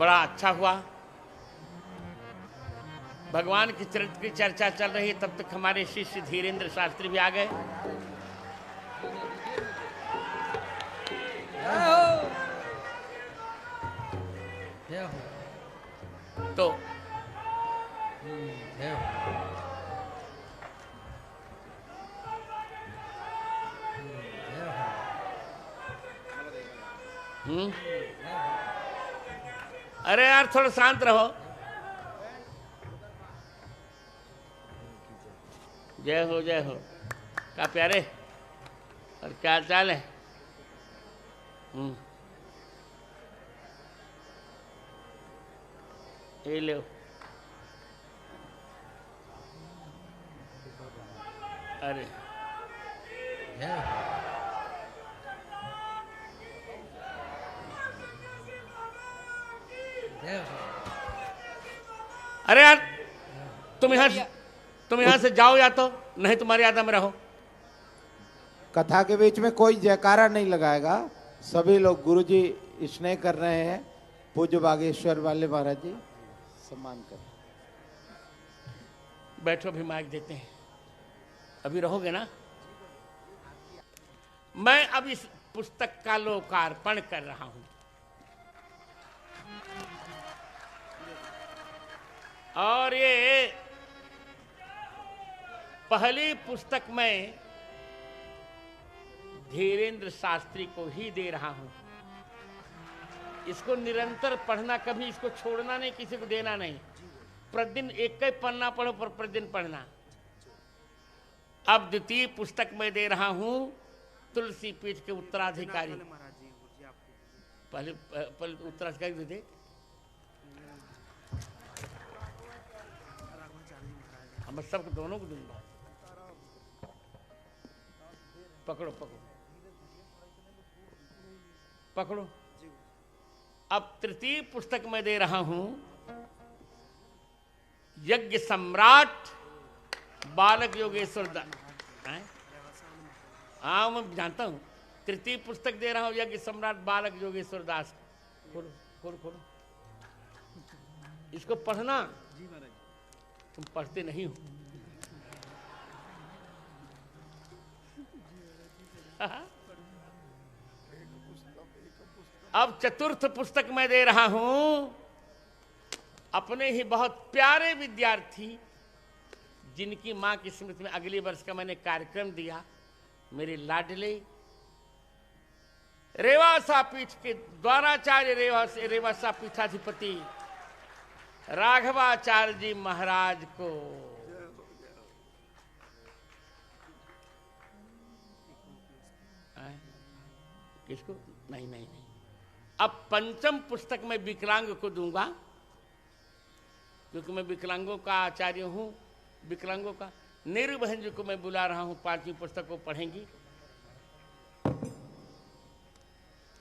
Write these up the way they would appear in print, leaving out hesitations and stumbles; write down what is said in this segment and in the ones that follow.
बड़ा अच्छा हुआ। भगवान की चरित्र की चर्चा चल रही है, तब तक हमारे शिष्य धीरेन्द्र शास्त्री भी आ गए। तो अरे यार थोड़ा शांत रहो। जय हो जय हो। क्या प्यारे, और क्या चाल है? ये लो। अरे अरे यार तुम यहाँ से जाओ, या तो नहीं तुम्हारी याद में रहो। कथा के बीच में कोई जयकारा नहीं लगाएगा। सभी लोग गुरुजी स्नेह कर रहे हैं। पूज्य बागेश्वर वाले महाराज जी सम्मान कर। बैठो, अभी माइक देते हैं। अभी रहोगे ना? मैं अब इस पुस्तक का लोकार्पण कर रहा हूं, और ये पहली पुस्तक मैं धीरेन्द्र शास्त्री को ही दे रहा हूं। इसको निरंतर पढ़ना, कभी इसको छोड़ना नहीं, किसी को देना नहीं। प्रतिदिन एक ही पन्ना पढ़ो, पर प्रतिदिन पढ़ना। अब द्वितीय पुस्तक मैं दे रहा हूं तुलसी पीठ के उत्तराधिकारी। पहले उत्तराधिकारी दे दे। मैं सबको दोनों को दूंगा। पकड़ो पकड़ो पकड़ो। अब तृतीय पुस्तक मैं दे रहा हूं यज्ञ सम्राट बालक योगेश्वर दास। हाँ मैं जानता हूं। तृतीय पुस्तक दे रहा हूं यज्ञ सम्राट बालक योगेश्वर दास। खोलो खोलो खोलो, इसको पढ़ना। तुम पढ़ते नहीं हो। अब चतुर्थ पुस्तक मैं दे रहा हूं अपने ही बहुत प्यारे विद्यार्थी, जिनकी मां की स्मृति में अगले वर्ष का मैंने कार्यक्रम दिया, मेरे लाडले रेवासा पीठ के द्वाराचार्य रेवासा पीठाधिपति राघवाचार्य जी महाराज को। किसको? नहीं नहीं नहीं। अब पंचम पुस्तक मैं विकलांग को दूंगा, क्योंकि मैं विकलांगों का आचार्य हूं। विकलांगों का नीरू बहन जी को मैं बुला रहा हूं, पांचवी पुस्तक को पढ़ेंगी।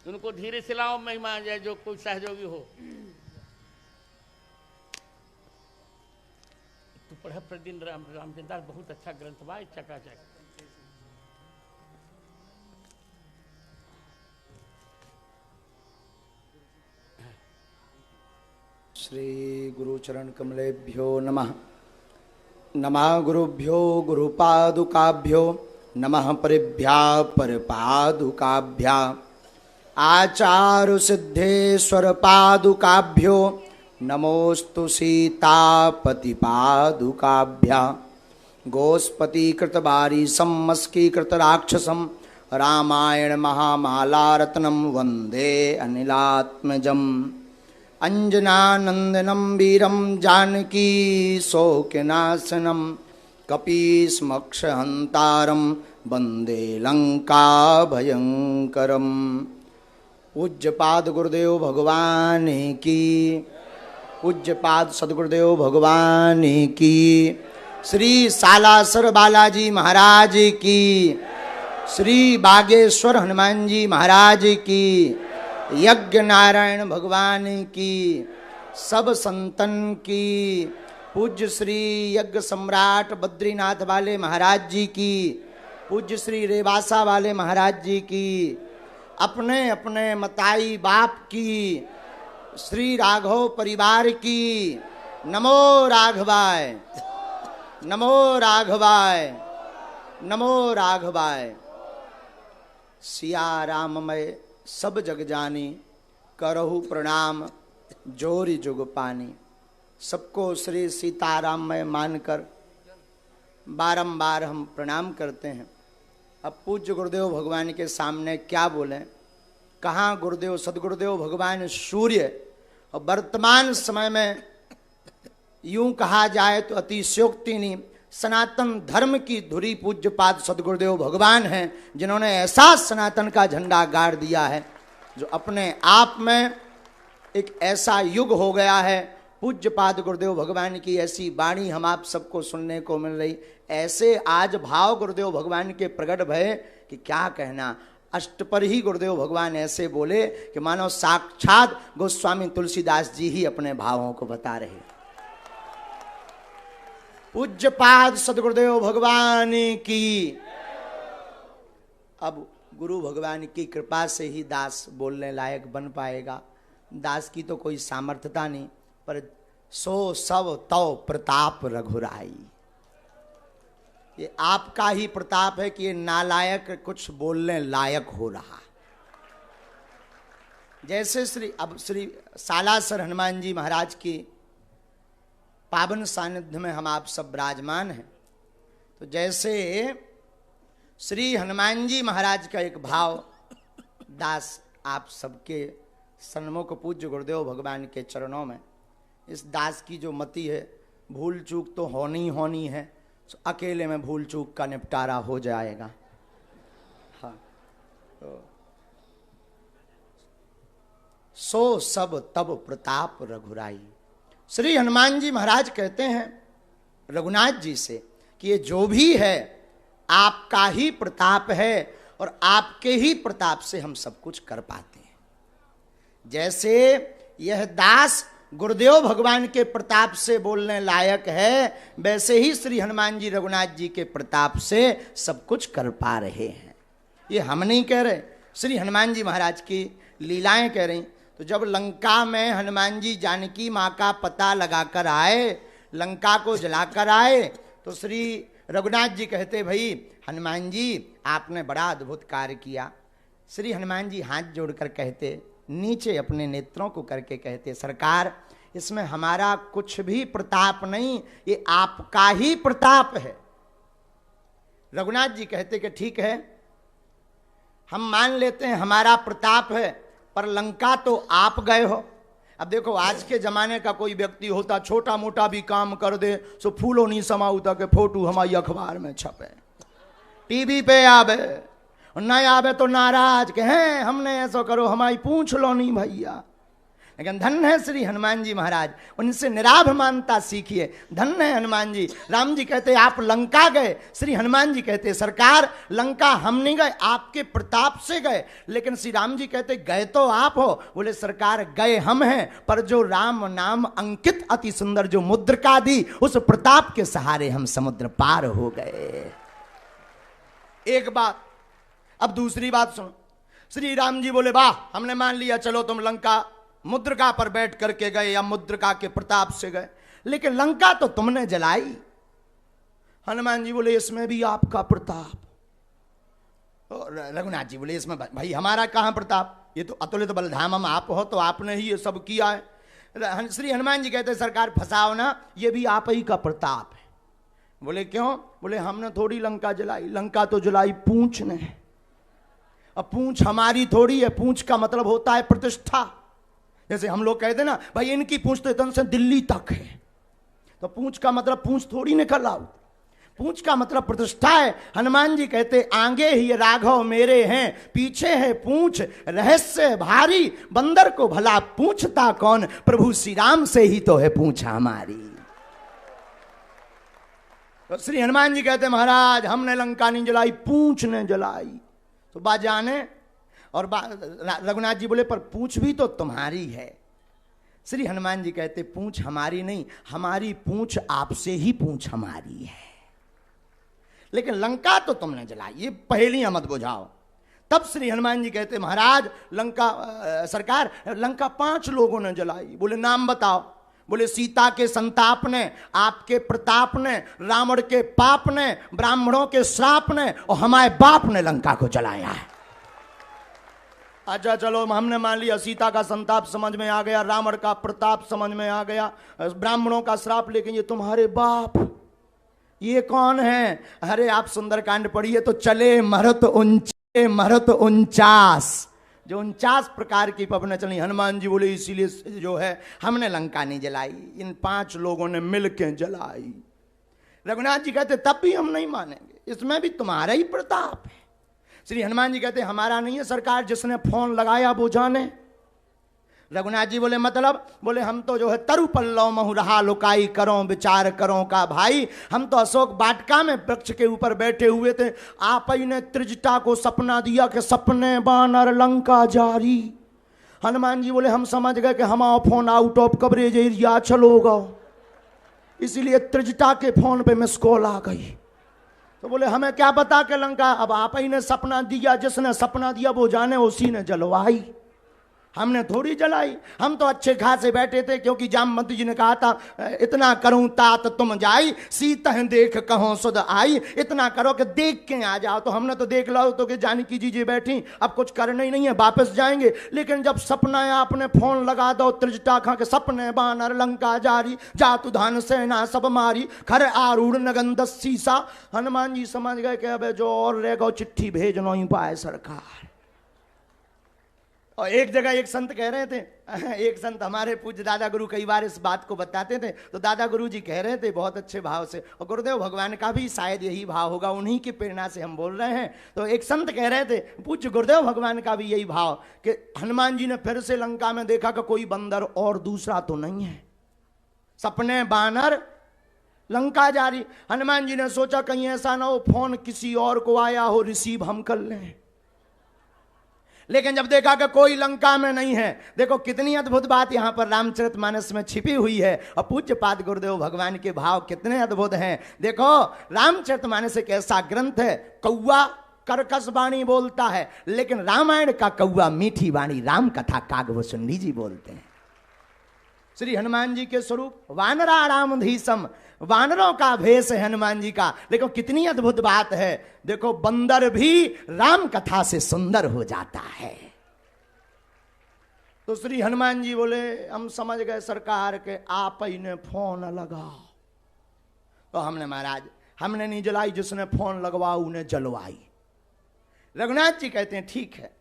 उनको धीरे से लाओ, महिमा जाए, जो कोई सहयोगी हो। तो पढ़ा प्रतिदिन रामचंद्र दास, बहुत अच्छा ग्रंथ बा, चकाचक। श्री गुरुचरण कमलेभ्यो नमः। नमः गुरुभ्यो गुरुपादुकाभ्यो नमः परिभ्या परपादुकाभ्या आचार्य सिद्धेश्वर पादुकाभ्यो नमोस्तु सीतापति पादुकाभ्या गोस्पति कृतवारी सम्मस्कीकृत राक्षसम रामायण महामालारत्नम वंदे अनिलात्मजम अंजनानंदनम वीरम जानकी शोकनाशनम कपीसमक्षहंतारम वंदे लंका भयंकरम। पूज्यपाद गुरुदेव भगवान की, पूज्यपाद सदगुरुदेव भगवान की, श्री सालासर बालाजी महाराज की, श्री बागेश्वर हनुमान जी महाराज की, यज्ञ नारायण भगवान की, सब संतन की, पूज्य श्री यज्ञ सम्राट बद्रीनाथ वाले महाराज जी की, पूज्य श्री रेवासा वाले महाराज जी की, अपने अपने मताई बाप की, श्री राघव परिवार की नमो राघवाय, नमो राघवाय, नमो राघवाय। सिया राममय सब जग जानी, करहु प्रणाम जोरी जुग पानी। सबको श्री सीताराममय मानकर बारंबार हम प्रणाम करते हैं। अब पूज्य गुरुदेव भगवान के सामने क्या बोलें, कहाँ गुरुदेव सदगुरुदेव भगवान सूर्य, और वर्तमान समय में यूं कहा जाए तो अतिशयोक्ति नहीं, सनातन धर्म की धुरी पूज्यपाद सदगुरुदेव भगवान हैं, जिन्होंने ऐसा सनातन का झंडा गाड़ दिया है जो अपने आप में एक ऐसा युग हो गया है। पूज्यपाद गुरुदेव भगवान की ऐसी वाणी हम आप सबको सुनने को मिल रही, ऐसे आज भाव गुरुदेव भगवान के प्रकट भय कि क्या कहना। अष्ट पर ही गुरुदेव भगवान ऐसे बोले कि मानो साक्षात गोस्वामी तुलसीदास जी ही अपने भावों को बता रहे। पूज्यपाद सदगुरुदेव भगवान की। अब गुरु भगवान की कृपा से ही दास बोलने लायक बन पाएगा। दास की तो कोई सामर्थ्यता नहीं, पर सो सब तव प्रताप रघुराई, ये आपका ही प्रताप है कि ये नालायक कुछ बोलने लायक हो रहा। जैसे श्री सालासर हनुमान जी महाराज की पावन सानिध्य में हम आप सब विराजमान हैं, तो जैसे श्री हनुमान जी महाराज का एक भाव दास आप सबके सन्मुख पूज्य गुरुदेव भगवान के चरणों में, इस दास की जो मति है, भूल चूक तो होनी है, तो अकेले में भूल चूक का निपटारा हो जाएगा। हाँ, तो सो सब तब प्रताप रघुराई। श्री हनुमान जी महाराज कहते हैं रघुनाथ जी से कि ये जो भी है आपका ही प्रताप है, और आपके ही प्रताप से हम सब कुछ कर पाते हैं। जैसे यह दास गुरुदेव भगवान के प्रताप से बोलने लायक है, वैसे ही श्री हनुमान जी रघुनाथ जी के प्रताप से सब कुछ कर पा रहे हैं। ये हम नहीं कह रहे, श्री हनुमान जी महाराज की लीलाएं कह रही। तो जब लंका में हनुमान जी जानकी माँ का पता लगाकर आए, लंका को जलाकर आए, तो श्री रघुनाथ जी कहते भाई हनुमान जी आपने बड़ा अद्भुत कार्य किया। श्री हनुमान जी हाथ जोड़कर कहते, नीचे अपने नेत्रों को करके कहते, सरकार इसमें हमारा कुछ भी प्रताप नहीं, ये आपका ही प्रताप है। रघुनाथ जी कहते कि ठीक है, हम मान लेते हैं हमारा प्रताप है, पर लंका तो आप गए हो। अब देखो आज के जमाने का कोई व्यक्ति होता, छोटा मोटा भी काम कर दे, सो फूलों नहीं समाऊता के फोटो हमारी अखबार में छपे, टीवी पे आवे, और न आवे तो नाराज के हैं हमने ऐसा करो, हमारी पूछ लो नहीं भैया। लेकिन धन्य है श्री हनुमान जी महाराज, उनसे निराभ मानता सीखिए। धन्य है हनुमान जी। राम जी कहते आप लंका गए, श्री हनुमान जी कहते सरकार लंका हम नहीं गए, आपके प्रताप से गए। लेकिन श्री राम जी कहते गए तो आप हो, बोले सरकार गए हम हैं, पर जो राम नाम अंकित अति सुंदर जो मुद्रिका दी, उस प्रताप के सहारे हम समुद्र पार हो गए। एक बात। अब दूसरी बात सुनो। श्री राम जी बोले वाह हमने मान लिया, चलो तुम लंका मुद्रिका पर बैठ करके गए या मुद्रिका के प्रताप से गए, लेकिन लंका तो तुमने जलाई। हनुमान जी बोले इसमें भी आपका प्रताप। रघुनाथ जी बोले इसमें भाई हमारा कहां प्रताप, ये तो अतुलित बलधामम आप हो, तो आपने ही ये सब किया है। श्री हनुमान जी कहते सरकार फंसाओ ना, ये भी आप ही का प्रताप है। बोले क्यों? बोले हमने थोड़ी लंका जलाई, लंका तो जलाई पूंछ ने। अब पूंछ हमारी थोड़ी है, पूंछ का मतलब होता है प्रतिष्ठा। जैसे हम लोग कहते ना भाई इनकी पूंछ तो इतने से दिल्ली तक है, तो पूंछ का मतलब पूंछ थोड़ी निकल आओ, पूंछ का मतलब प्रतिष्ठा है। हनुमान जी कहते आगे ही राघव मेरे हैं, पीछे है पूंछ रहस्य भारी, बंदर को भला पूछता कौन, प्रभु श्री राम से ही तो है पूंछ हमारी। तो श्री हनुमान जी कहते महाराज हमने लंका नहीं जलाई, पूंछ ने जलाई। तो बाजाने और रघुनाथ जी बोले पर पूंछ भी तो तुम्हारी है। श्री हनुमान जी कहते पूंछ हमारी नहीं, हमारी पूंछ आपसे ही पूंछ हमारी है, लेकिन लंका तो तुमने जलाई। ये पहेलियां मत बुझाओ। तब श्री हनुमान जी कहते महाराज लंका सरकार लंका 5 लोगों ने जलाई। बोले नाम बताओ। बोले सीता के संताप ने, आपके प्रताप ने, रावण के पाप ने, ब्राह्मणों के श्राप ने और हमारे बाप ने लंका को जलाया है। अच्छा चलो हमने मान लिया सीता का संताप समझ में आ गया, रावण का प्रताप समझ में आ गया, ब्राह्मणों का श्राप, लेकिन ये तुम्हारे बाप ये कौन है? अरे आप सुंदरकांड पढ़िए तो चले मरत 49 जो 49 प्रकार की पवने चली। हनुमान जी बोले इसीलिए जो है हमने लंका नहीं जलाई, इन 5 लोगों ने मिलकर जलाई। रघुनाथ जी कहते तब भी हम नहीं मानेंगे, इसमें भी तुम्हारा ही प्रताप है। श्री हनुमान जी कहते हमारा नहीं है सरकार, जिसने फोन लगाया वो जाने। रघुनाथ जी बोले मतलब? बोले हम तो जो है तरु पल्लव महु रहा लुकाई करो विचार करो का भाई, हम तो अशोक वाटिका में वृक्ष के ऊपर बैठे हुए थे, आप ही ने त्रिजटा को सपना दिया कि सपने बानर लंका जारी। हनुमान जी बोले हम समझ गए कि हमारा phone out of coverage area चलोगा, इसीलिए त्रिजटा के फोन पे मिस कॉल आ गई। तो बोले हमें क्या पता कि लंका, अब आप ही ने सपना दिया, जिसने सपना दिया वो जाने, उसी ने जलवाई, हमने थोड़ी जलाई। हम तो अच्छे खासे बैठे थे, क्योंकि जामवंती जी ने कहा था इतना करूं तात तुम जाई, सीता देख कहो सुध आई। इतना करो कि देख के आ जाओ। तो हमने तो देख लो तो कि जानकी जी बैठी, अब कुछ करना ही नहीं है, वापस जाएंगे। लेकिन जब सपना आपने फोन लगा दो त्रिजटा खा के सपने बानर लंका जारी, जातु धान सेना सब मारी, खर आरूढ़ नगन सीसा। हनुमान जी समझ गए कि अब जो और रह गो चिट्ठी भेज नो ही पाए सरकार। और एक जगह एक संत कह रहे थे, एक संत हमारे पूज्य दादा गुरु कई बार इस बात को बताते थे, तो दादा गुरु जी कह रहे थे बहुत अच्छे भाव से, और गुरुदेव भगवान का भी शायद यही भाव होगा, उन्हीं की प्रेरणा से हम बोल रहे हैं। तो एक संत कह रहे थे पूज्य गुरुदेव भगवान का भी यही भाव कि हनुमान जी ने फिर से लंका में देखा कि कोई बंदर और दूसरा तो नहीं है, सपने बानर लंका जारी। हनुमान जी ने सोचा कहीं ऐसा ना हो फोन किसी और को आया हो, रिसीव हम कर लें। लेकिन जब देखा कि कोई लंका में नहीं है, देखो कितनी अद्भुत बात यहां पर रामचरितमानस में छिपी हुई है, और पूज्य पाद गुरुदेव भगवान के भाव कितने अद्भुत हैं। देखो रामचरितमानस एक ऐसा ग्रंथ है, कौआ कर्कश वाणी बोलता है, लेकिन रामायण का कौआ मीठी वाणी राम कथा कागभूषुंडी जी बोलते हैं। श्री हनुमान जी के स्वरूप वानरा रामधीसम, वानरों का भेष है हनुमान जी का। देखो कितनी अद्भुत बात है, देखो बंदर भी राम कथा से सुंदर हो जाता है। तो श्री हनुमान जी बोले हम समझ गए सरकार के आप ही ने फोन लगाओ। तो हमने महाराज हमने नहीं जलाई, जिसने फोन लगवा उन्हें जलवाई। रघुनाथ जी कहते हैं ठीक है,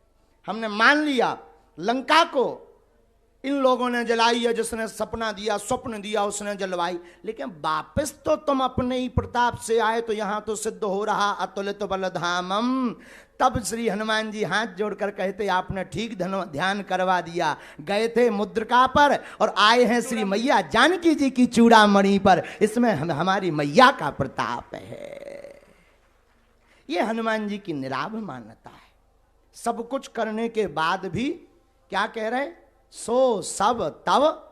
हमने मान लिया लंका को इन लोगों ने जलाई है, जिसने सपना दिया स्वप्न दिया उसने जलवाई, लेकिन वापस तो तुम अपने ही प्रताप से आए, तो यहां तो सिद्ध हो रहा अतुलित बलधामम। तब श्री हनुमान जी हाथ जोड़कर कहते आपने ठीक ध्यान करवा दिया, गए थे मुद्रिका पर और आए हैं श्री मैया जानकी जी की चूड़ामणि पर, इसमें हमारी मैया का प्रताप है। ये हनुमान जी की निराभ मान्यता है। सब कुछ करने के बाद भी क्या कह रहे, सो सब तब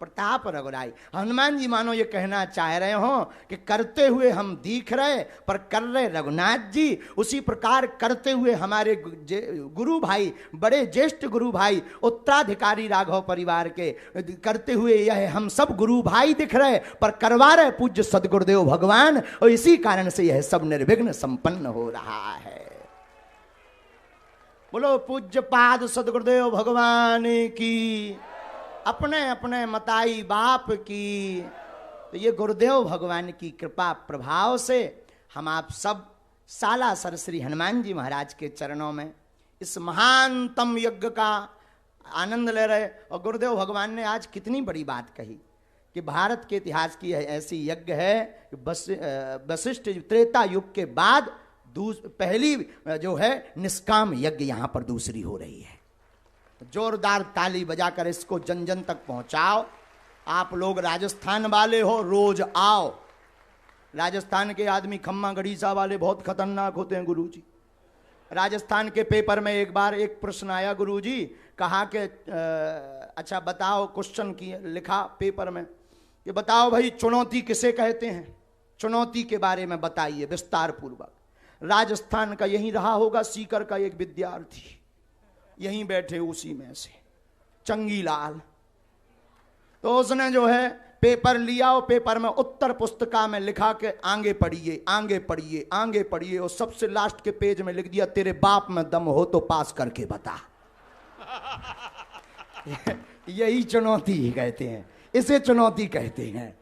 प्रताप रघुराई। हनुमान जी मानो ये कहना चाह रहे हो कि करते हुए हम दिख रहे पर कर रहे रघुनाथ जी, उसी प्रकार करते हुए हमारे गुरु भाई, बड़े ज्येष्ठ गुरु भाई, उत्तराधिकारी राघव परिवार के करते हुए यह हम सब गुरु भाई दिख रहे पर करवा रहे पूज्य सदगुरुदेव भगवान, और इसी कारण से यह सब निर्विघ्न संपन्न हो रहा है। बोलो पूज्य पाद सदगुरुदेव भगवान की, अपने अपने मताई बाप की। तो ये गुरुदेव भगवान की कृपा प्रभाव से हम आप सब सालासर श्री हनुमान जी महाराज के चरणों में इस महानतम यज्ञ का आनंद ले रहे। और गुरुदेव भगवान ने आज कितनी बड़ी बात कही कि भारत के इतिहास की ऐसी यज्ञ है कि वशिष्ठ त्रेता युग के बाद पहली जो है निष्काम यज्ञ यहां पर दूसरी हो रही है। जोरदार ताली बजाकर इसको जन जन तक पहुंचाओ। आप लोग राजस्थान वाले हो, रोज आओ। राजस्थान के आदमी खम्मा गढ़ीसा वाले बहुत खतरनाक होते हैं गुरुजी। राजस्थान के पेपर में एक बार एक प्रश्न आया गुरुजी, कहा कि अच्छा बताओ, क्वेश्चन की लिखा पेपर में कि बताओ भाई चुनौती किसे कहते हैं, चुनौती के बारे में बताइए विस्तार पूर्वक। राजस्थान का यहीं रहा होगा सीकर का एक विद्यार्थी, यहीं बैठे उसी में से चंगीलाल। तो उसने जो है पेपर लिया और पेपर में उत्तर पुस्तिका में लिखा के आगे पढ़िए आगे पढ़िए आगे पढ़िए, और सबसे लास्ट के पेज में लिख दिया तेरे बाप में दम हो तो पास करके बता। यही चुनौती कहते हैं, इसे चुनौती कहते हैं।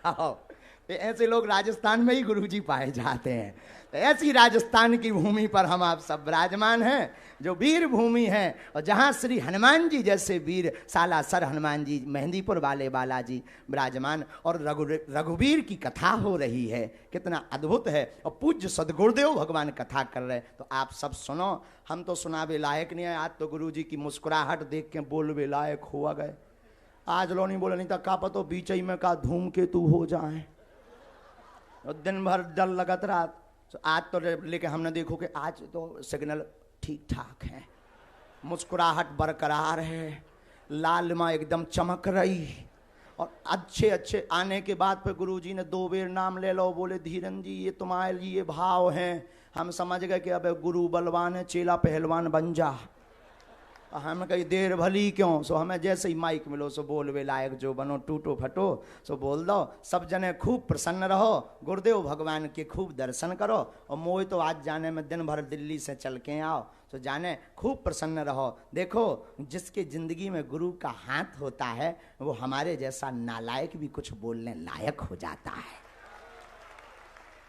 आओ, तो ऐसे लोग राजस्थान में ही गुरुजी पाए जाते हैं। तो ऐसी राजस्थान की भूमि पर हम आप सब विराजमान हैं, जो वीर भूमि है, और जहाँ श्री हनुमान जी जैसे वीर सालासर हनुमान जी, मेहंदीपुर वाले बालाजी विराजमान, और रघुवीर की कथा हो रही है। कितना अद्भुत है। और पूज्य सदगुरुदेव भगवान कथा कर रहे, तो आप सब सुनो। हम तो सुनावे लायक नहीं है, आज तो गुरुजी की मुस्कुराहट देख के बोलवे लायक हुआ गए। आज लो नहीं बोले, नहीं तो का पतो बीच ही में का धूमकेतु हो जाए। और दिन भर डर लगत रात। तो आज तो लेके हमने देखो कि आज तो सिग्नल ठीक ठाक है, मुस्कुराहट बरकरार है, लालिमा एकदम चमक रही। और अच्छे अच्छे आने के बाद फिर गुरुजी ने 2 बेर नाम ले लो, बोले धीरन जी ये तुम्हारे ये भाव हैं। हम समझ गए कि अब गुरु बलवान है, चेला पहलवान बन जा। हम कही देर भली क्यों, सो हमें जैसे ही माइक मिलो सो बोलवे लायक जो बनो, टूटो फटो सो बोल दो। सब जने खूब प्रसन्न रहो, गुरुदेव भगवान के खूब दर्शन करो। और मोह तो आज जाने में दिन भर दिल्ली से चल के आओ, तो जाने खूब प्रसन्न रहो। देखो जिसके जिंदगी में गुरु का हाथ होता है वो हमारे जैसा नालायक भी कुछ बोलने लायक हो जाता है।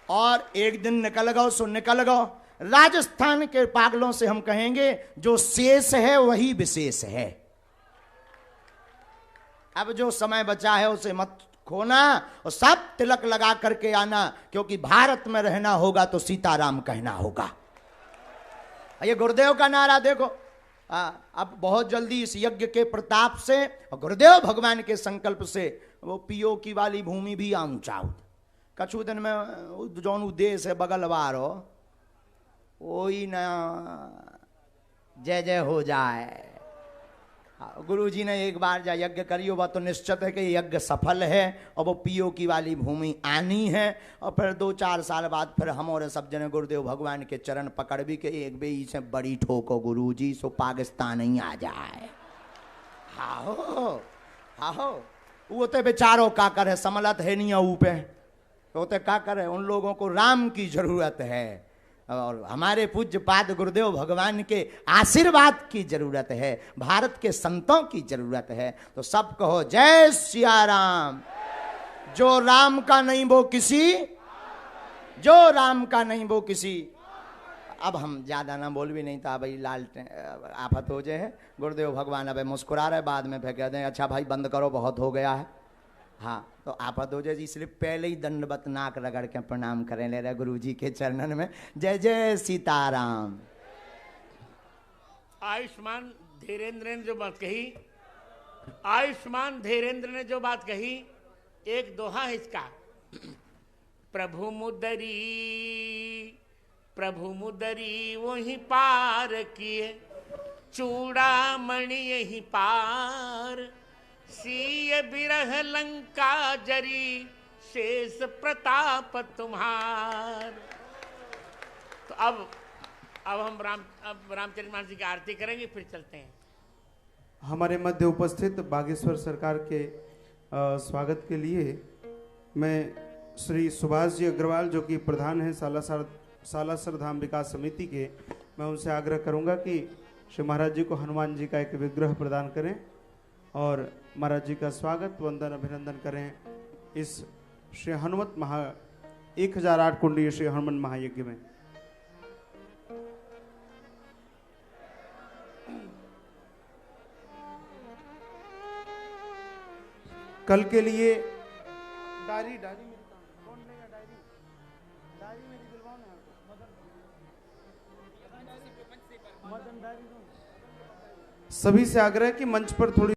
और एक दिन निकल गो सो निकल गो। राजस्थान के पागलों से हम कहेंगे जो शेष है वही विशेष है। अब जो समय बचा है उसे मत खोना, और सब तिलक लगा करके आना, क्योंकि भारत में रहना होगा तो सीताराम कहना होगा। ये गुरुदेव का नारा देखो। अब बहुत जल्दी इस यज्ञ के प्रताप से और गुरुदेव भगवान के संकल्प से वो पीओ की वाली भूमि भी आऊंचाऊ। कछु दिन में जौन देश है बगल वारो वही ना जय जय हो जाए। गुरुजी ने एक बार जा यज्ञ करियो, बात तो निश्चित है कि यज्ञ सफल है और वो पीओ की वाली भूमि आनी है। और फिर 2-4 साल बाद फिर हम और सब जने गुरुदेव भगवान के चरण पकड़ भी के एक बे से बड़ी ठोको गुरुजी सो पाकिस्तान ही आ जाए। हाहो हाहो वो तो बेचारों का करे समलत है नहीं ऊपे, तो का करे, उन लोगों को राम की जरूरत है और हमारे पूज्य पाद गुरुदेव भगवान के आशीर्वाद की जरूरत है, भारत के संतों की जरूरत है। तो सब कहो जय सिया राम। जो राम का नहीं वो किसी, जो राम का नहीं वो किसी। अब हम ज्यादा ना बोल भी नहीं था भाई, लाल आफत हो जाए। गुरुदेव भगवान अब मुस्कुरा रहे, बाद में फिर कह दें अच्छा भाई बंद करो बहुत हो गया है। हाँ तो आफत हो जाए, इसलिए पहले ही दंडवत नाक रगड़ के प्रणाम करें ले रहे गुरु जी के चरणन में। जय जय सीताराम। आयुष्मान धीरेन्द्र ने जो बात कही, आयुष्मान धीरेन्द्र ने जो बात कही, एक दोहा है इसका। प्रभु मुदरी वही पार किए, चूड़ामणि यही पार, सीय बिरह लंका जरी, शेष प्रताप तुम्हार। तो अब हम रामचरितमानस जी की आरती करेंगे, फिर चलते हैं। हमारे मध्य उपस्थित बागेश्वर सरकार के स्वागत के लिए मैं श्री सुभाष जी अग्रवाल जो कि प्रधान हैं सालासर धाम विकास समिति के, मैं उनसे आग्रह करूंगा कि श्री महाराज जी को हनुमान जी का एक विग्रह प्रदान करें और महाराज जी का स्वागत वंदन अभिनंदन करें इस श्री हनुमत 1008 कुंडीय श्री हनुमान महायज्ञ में। कल के लिए डायरी कौन लेगा? डायरी मेरी दिलवाओ ना मदन डायरी। सभी से आग्रह है कि मंच पर थोड़ी